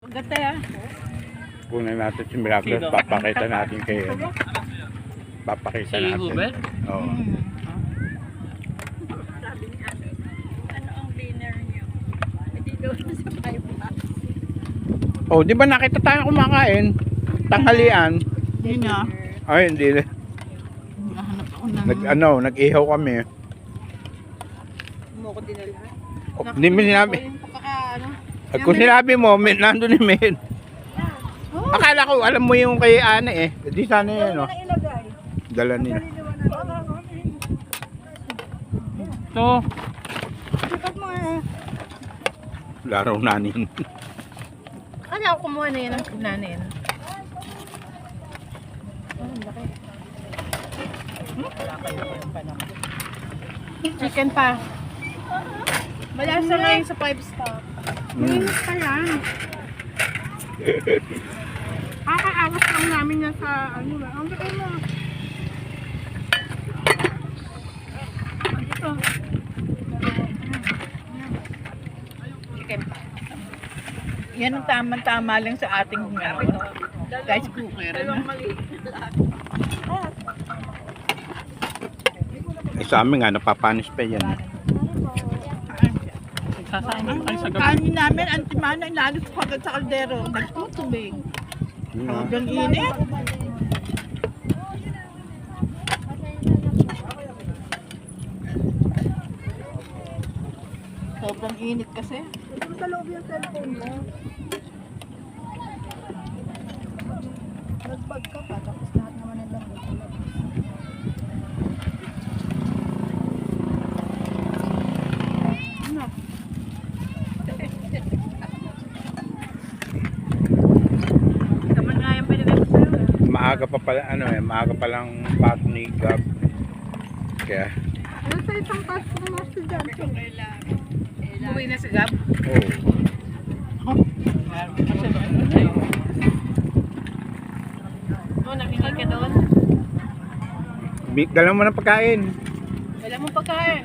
Gata ya. Kunin natin si Miraculous, papakita natin kay papakita Si natin. Hubert? Oo. Sabi ni Ate, ano ang dinner niyo? Hindi doon sa 5 bucks. Oh, di ba nakita tayo kumakain? Tanghalian. Hindi na. Ay, hindi. Nahanap ako ng... Nag-ihaw kami. Mo ko dinala. Oh, hindi mo sinabi. Kung sinabi mo, nandun ni Min. Akala ko, alam mo yung kay Ana eh. Di sana yan, no? Dala nila. Ito. Laraw nanin. Kaya ako kumuha na yan ang nanin. Chicken pa. Malasa nga yung sa 5 star. Minus pa yan. Kakaawas lang namin yan sa ano ba? Ang laki mo. Dito. Chicken pa. Yan ang tama-tama lang sa ating rice cooker. Eh, sa amin nga, napapanis pa yan. Sasama kayo sa gabi. Kanin namin, antimana, inalis ko agad sa kaldero. Nagtutubig. Sobrang init. Sobrang init kasi. Ito sa loob yung cellphone mo. Nagbag ka pa, tapos lahat naman ang lamig. Ano? Kaman nga yung pinagay ko sa'yo. Maaga pa pala, maaga pa lang back ni Gab. Kaya, Ano sa isang pasto ng mga estudyante? Uwi na si Gab? oh. Oo, nakinig ka doon. Dala mo ng pagkain. Dala mo pagkain.